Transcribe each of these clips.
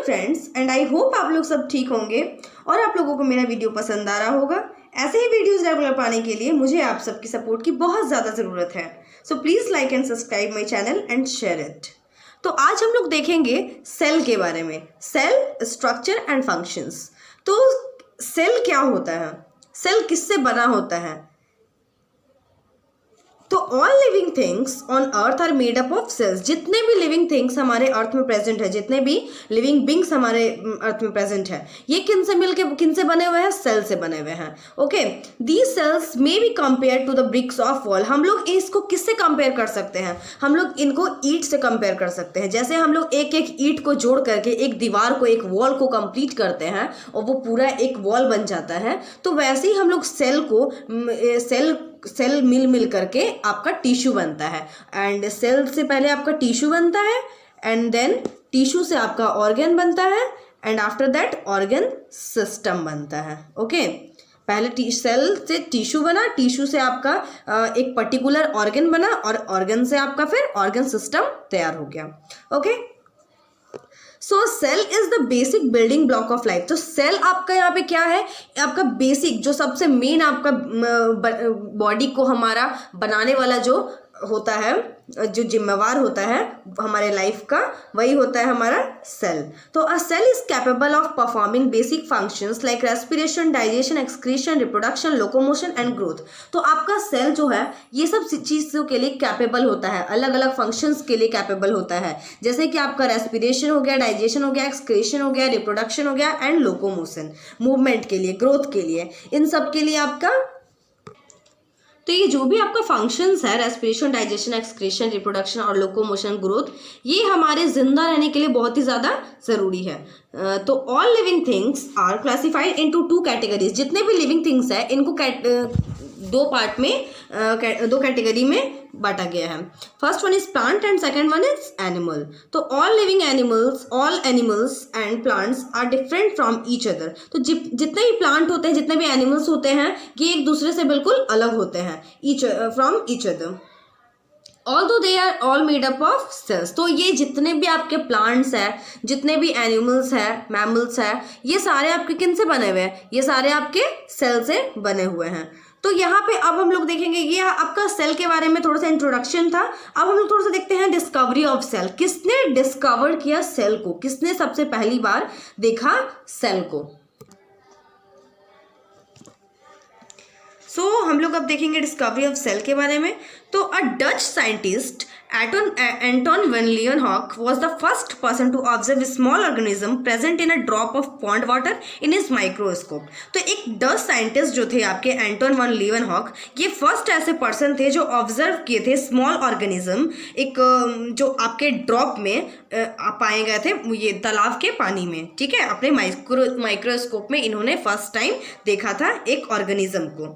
Friends, and I hope आप लोग सब ठीक होंगे और आप लोगों को मेरा वीडियो पसंद आ रहा होगा। ऐसे ही वीडियोस रेगुलर पाने के लिए मुझे आप सबकी सपोर्ट की बहुत ज़्यादा ज़रूरत है। So please like and subscribe my channel and share it. तो आज हम लोग देखेंगे सेल के बारे में, सेल स्ट्रक्चर एंड फंक्शंस। तो सेल क्या होता है, सेल किससे बना होता है? तो all living things on earth are made up of cells. जितने भी लिविंग थिंग्स हमारे अर्थ में प्रेजेंट है, जितने भी लिविंग बींग्स हमारे अर्थ में प्रेजेंट है, ये किन से बने हुए हैं? सेल से बने हुए हैं। Okay, these cells may be compare to the bricks of wall. हम लोग इसको किससे कंपेयर कर सकते हैं? हम लोग इनको ईंट से कंपेयर कर सकते हैं। जैसे हम लोग एक एक ईंट को जोड़ करके एक दीवार को, एक वॉल को कंप्लीट करते हैं और वो पूरा एक वॉल बन जाता है, तो वैसे ही हम लोग सेल को सेल मिल करके आपका टिश्यू बनता है। एंड सेल से पहले आपका टिश्यू बनता है, एंड देन टिश्यू से आपका ऑर्गन बनता है, and after that organ system बनता है। ओके, पहले सेल से टिश्यू बना, टिश्यू से आपका एक पर्टिकुलर ऑर्गन बना, और ऑर्गन से आपका फिर ऑर्गन सिस्टम तैयार हो गया। Okay, so cell is the basic building block of life. तो सेल आपका यहाँ पे क्या है? आपका बेसिक, जो सबसे मेन आपका बॉडी को हमारा बनाने वाला जो होता है, जो जिम्मेवार होता है हमारे लाइफ का, वही होता है हमारा सेल। तो a cell is capable of performing basic functions like respiration, digestion, excretion, reproduction, locomotion and growth. तो आपका सेल जो है ये सब चीज़ों के लिए कैपेबल होता है, अलग अलग फंक्शंस के लिए कैपेबल होता है। जैसे कि आपका रेस्पिरेशन हो गया, डाइजेशन हो गया, एक्सक्रीशन हो गया, रिप्रोडक्शन हो गया, एंड लोकोमोशन, मूवमेंट के लिए, ग्रोथ के लिए, इन सब के लिए आपका। तो ये जो भी आपका फंक्शंस है, रेस्पिरेशन, डाइजेशन, एक्सक्रीशन, रिप्रोडक्शन और लोकोमोशन, ग्रोथ, ये हमारे जिंदा रहने के लिए बहुत ही ज़्यादा ज़रूरी है। तो all living things are classified into two categories. जितने भी लिविंग थिंग्स है इनको दो पार्ट में, दो कैटेगरी में बांटा गया है। First one is plant and second one is animal. तो all living animals, all animals and plants are different from each other. तो जितने भी प्लांट होते हैं, जितने भी एनिमल्स होते हैं, ये एक दूसरे से बिल्कुल अलग होते हैं, from each other. Although they are all made up of cells. तो ये जितने भी आपके प्लांट्स हैं, जितने भी एनिमल्स हैं, मैमल्स हैं, ये सारे आपके किन से बने हुए हैं? ये सारे आपके सेल से बने हुए हैं। तो यहाँ पे अब हम लोग देखेंगे, ये आपका सेल के बारे में थोड़ा सा इंट्रोडक्शन था। अब हम लोग थोड़ा सा देखते हैं डिस्कवरी ऑफ सेल। किसने डिस्कवर किया सेल को? किसने सबसे पहली बार देखा सेल को? सो हम लोग अब देखेंगे डिस्कवरी ऑफ सेल के बारे में। तो अ Dutch scientist Anton van Leeuwenhoek was the first person to observe a small organism present in a drop of pond water in his microscope. तो एक डच साइंटिस्ट जो थे आपके एंटोन वन लीवनहॉक, ये फर्स्ट ऐसे पर्सन थे जो ऑब्जर्व किए थे स्मॉल ऑर्गेनिज्म, एक जो आपके ड्रॉप में पाए गए थे, ये तालाब के पानी में। ठीक है, अपने माइक्रोस्कोप में इन्होंने फर्स्ट टाइम देखा था एक ऑर्गेनिज्म को।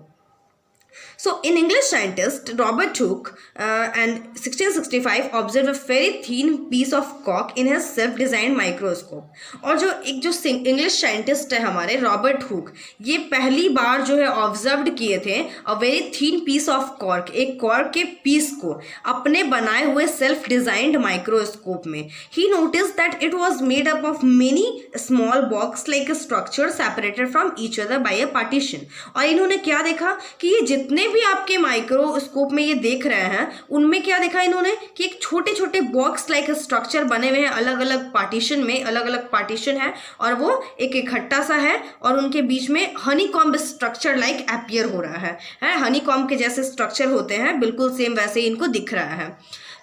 So, in English scientist Robert Hooke and 1665 observed a very thin piece of cork in his self-designed microscope. और जो इंग्लिश साइंटिस्ट है हमारे रॉबर्ट हुक, ये पहली बार जो है ऑब्जर्व किए थे a very thin piece of cork, एक कॉर्क के पीस को अपने बनाए हुए सेल्फ डिजाइंड माइक्रोस्कोप में। He notice that it was made up of many small box like structure separated from each other by a partition. और इन्होंने क्या देखा कि ये जितने भी आपके माइक्रोस्कोप में ये देख रहे हैं, उनमें क्या देखा इन्होंने कि एक छोटे छोटे बॉक्स लाइक स्ट्रक्चर बने हुए हैं, अलग अलग पार्टीशन में, अलग अलग पार्टीशन है, और वो एक इकट्ठा सा है, और उनके बीच में Honey comb structure like appear हो रहा है। हनी कॉम्ब के जैसे स्ट्रक्चर होते हैं, बिल्कुल सेम वैसे ही इनको दिख रहा है।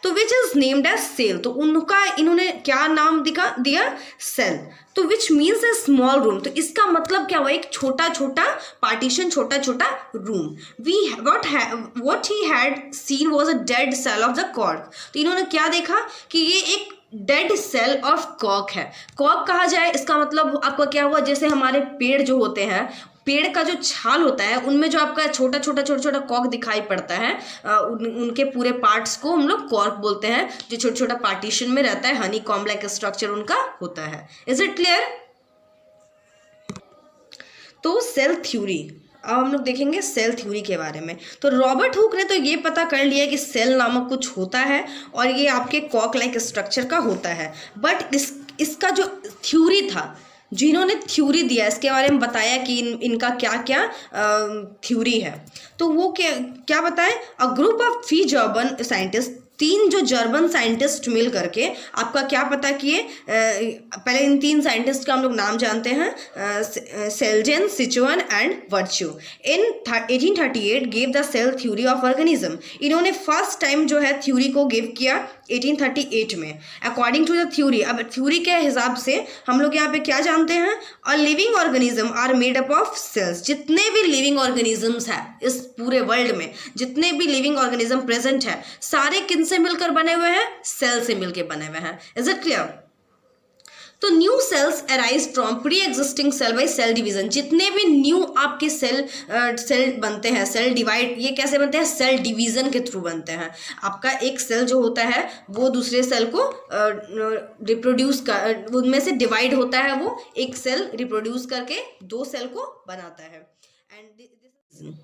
तो which is named as cell. तो उनका इन्होंने क्या नाम दिया? सेल। तो which means a small room. तो इसका मतलब क्या हुआ? एक छोटा छोटा पार्टीशन, छोटा छोटा room. what he had seen was a dead cell of the cork. तो इन्होंने क्या देखा कि ये एक डेड सेल ऑफ कॉर्क है। कॉर्क कहा जाए, इसका मतलब आपका क्या हुआ? जैसे हमारे पेड़ जो होते हैं, पेड़ का जो छाल होता है, उनमें जो आपका छोटा छोटा कॉर्क दिखाई पड़ता है, उनके पूरे पार्ट्स को हम लोग कॉर्क बोलते हैं, जो छोटा छोटा पार्टीशन में रहता है, हनी कॉम्ब लाइक स्ट्रक्चर उनका होता है। Is it clear? तो सेल थ्योरी, अब हम लोग देखेंगे सेल थ्योरी के बारे में। तो रॉबर्ट हुक ने तो ये पता कर लिया कि सेल नामक कुछ होता है और ये आपके कॉर्क लाइक स्ट्रक्चर का होता है, बट इसका जो थ्योरी था, जिन्होंने थ्योरी दिया, इसके बारे में बताया कि इनका क्या क्या थ्योरी है। तो वो क्या बताए, a group of 3 German scientist, 3 जो जर्मन साइंटिस्ट मिल करके आपका क्या पता किए, पहले इन 3 साइंटिस्ट का हम लोग नाम जानते हैं, Schleiden, Schwann and Virchow. In 1838 give the cell theory of organism. इन्होंने फर्स्ट टाइम जो है थ्योरी को गिव किया 1838 में। अकॉर्डिंग टू द थ्योरी, अब थ्योरी के हिसाब से हम लोग यहाँ पे क्या जानते हैं, a living organism are made up of cells. जितने भी लिविंग ऑर्गेनिजम्स हैं इस पूरे वर्ल्ड में, जितने भी लिविंग ऑर्गेनिज्म प्रेजेंट है, सारे किन से मिलकर बने हुए हैं, सेल से मिलकर बने हुए हैं। Is it clear? तो new cells arise from pre existing cell by cell division. जितने भी न्यू आपके सेल बनते हैं, सेल डिवाइड, ये कैसे बनते हैं, सेल डिवीजन के थ्रू बनते हैं। आपका एक सेल जो होता है वो दूसरे सेल को रिप्रोड्यूस कर, उनमें से डिवाइड होता है, वो एक सेल रिप्रोड्यूस करके 2 सेल को बनाता है। एंड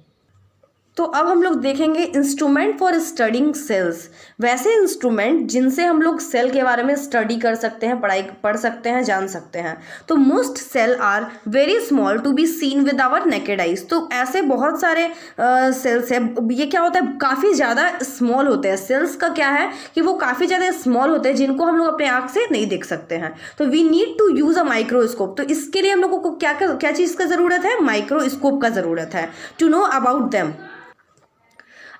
तो अब हम लोग देखेंगे इंस्ट्रूमेंट फॉर स्टडिंग सेल्स। वैसे इंस्ट्रूमेंट जिनसे हम लोग सेल के बारे में स्टडी कर सकते हैं, पढ़ सकते हैं, जान सकते हैं। तो most cell are very small to be seen with our naked eyes. तो ऐसे बहुत सारे सेल्स है, ये क्या होता है, काफ़ी ज़्यादा स्मॉल होते हैं। सेल्स का क्या है कि वो काफ़ी ज़्यादा स्मॉल होते हैं, जिनको हम लोग अपने आँख से नहीं देख सकते हैं। तो we need to use a microscope. तो इसके लिए हम लोगों को क्या चीज़ का ज़रूरत है, माइक्रोस्कोप का ज़रूरत है, to know about them.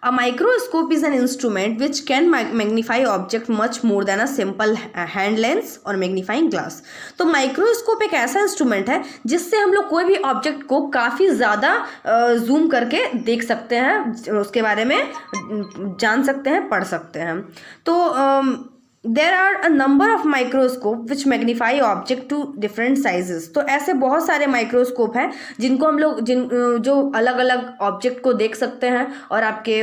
A microscope is an instrument which can magnify object much more than a simple hand lens or magnifying glass। तो माइक्रोस्कोप एक ऐसा इंस्ट्रूमेंट है जिससे हम लोग कोई भी ऑब्जेक्ट को काफ़ी ज़्यादा जूम करके देख सकते हैं, उसके बारे में जान सकते हैं, पढ़ सकते हैं। तो there are a number of microscope which magnify object to different sizes. तो ऐसे बहुत सारे माइक्रोस्कोप हैं जिनको हम लोग जो अलग अलग ऑब्जेक्ट को देख सकते हैं और आपके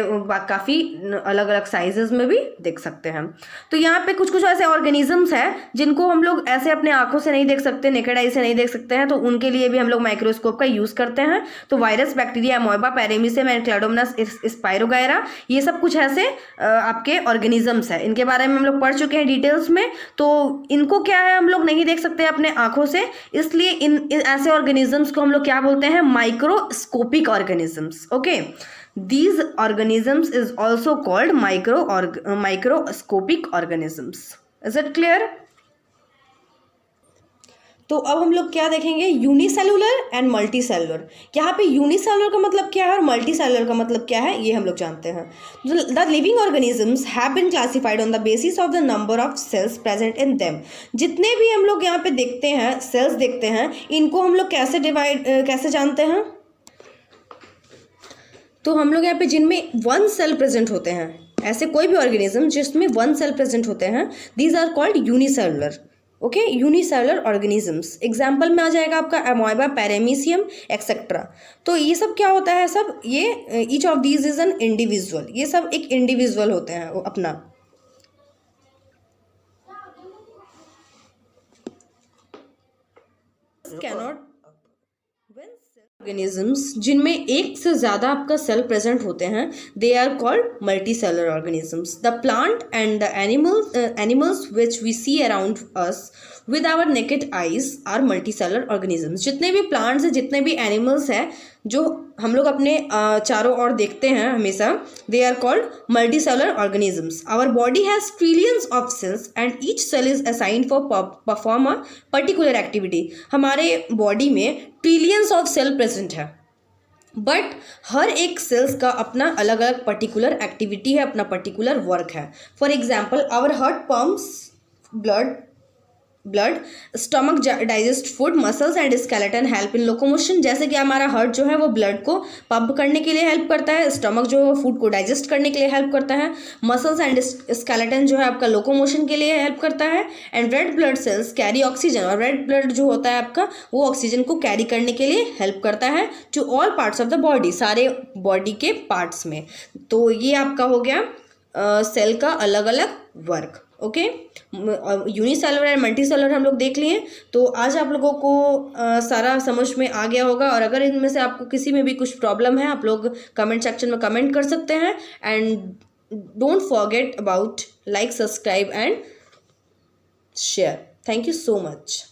काफ़ी अलग अलग साइजेस में भी देख सकते हैं। तो यहाँ पे कुछ ऐसे ऑर्गेनिजम्स हैं जिनको हम लोग ऐसे अपने आंखों से नहीं देख सकते, नेकेड आई से नहीं देख सकते हैं, तो उनके लिए भी हम लोग माइक्रोस्कोप का यूज़ करते हैं। तो वायरस, बैक्टीरिया, अमोएबा, पैरेमीसियम एंड क्लाइडोमोनास स्पाइरोगायरा, ये सब कुछ ऐसे आपके ऑर्गेनिजम्स हैं। इनके बारे में हम लोग पढ़ चुके हैं डिटेल्स में। तो इनको क्या है, हम लोग नहीं देख सकते अपने आंखों से, इसलिए इन ऐसे ऑर्गेनिजम्स को हम लोग क्या बोलते हैं, microscopic organisms. Okay, these organisms is also called microscopic organisms. Is it clear? तो अब हम लोग क्या देखेंगे, यूनिसेलुलर एंड मल्टी सेलुलर। यहाँ पे यूनिसेलुलर का मतलब क्या है और मल्टी सेलुलर का मतलब क्या है, ये हम लोग जानते हैं। The living organisms have been classified on the basis of the number of cells present in them. जितने भी हम लोग यहाँ पे देखते हैं, सेल्स देखते हैं, इनको हम लोग कैसे जानते हैं, तो हम लोग यहाँ पे जिनमें 1 सेल प्रेजेंट होते हैं, ऐसे कोई भी ऑर्गेनिज्म जिसमें 1 सेल प्रेजेंट होते हैं, these are called unicellular. Okay, unicellular organisms. Example में आ जाएगा आपका अमोएबा, पैरेमीसियम एक्सेट्रा। तो ये सब क्या होता है, सब ये each of these is an individual, ये सब एक इंडिविजुअल होते हैं अपना। कैनॉट ऑर्गेनिजम्स जिनमें एक से ज़्यादा आपका सेल प्रेजेंट होते हैं, they are called multicellular organisms. The plant and the animals which we see around us with our naked eyes are multicellular organisms. जितने भी प्लांट्स हैं, जितने भी एनिमल्स हैं जो हम लोग अपने चारों ओर देखते हैं हमेशा, they are called multicellular organisms. Our body has trillions of cells and each cell is assigned for perform a particular activity. हमारे बॉडी में ट्रिलियंस ऑफ सेल प्रेजेंट है, बट हर एक सेल्स का अपना अलग अलग पर्टिकुलर एक्टिविटी है, अपना पर्टिकुलर वर्क है। For example, our heart pumps blood, stomach digest food, muscles and skeleton help in locomotion. जैसे कि हमारा हार्ट जो है वो ब्लड को पंप करने के लिए हेल्प करता है, स्टमक जो है फूड को डाइजेस्ट करने के लिए हेल्प करता है, मसल्स एंड स्केलेटन जो है आपका लोकोमोशन के लिए हेल्प करता है, and red blood cells carry oxygen, और रेड ब्लड जो होता है आपका वो ऑक्सीजन को कैरी करने के लिए हेल्प करता है to all parts of the body, सारे बॉडी के पार्ट्स में। तो ये आपका हो गया सेल का अलग अलग work. Okay, unicellular and multi cellular हम लोग देख लिए। तो आज आप लोगों को सारा समझ में आ गया होगा, और अगर इनमें से आपको किसी में भी कुछ प्रॉब्लम है, आप लोग कमेंट सेक्शन में कमेंट कर सकते हैं। And don't forget about like, subscribe and share. Thank you so much.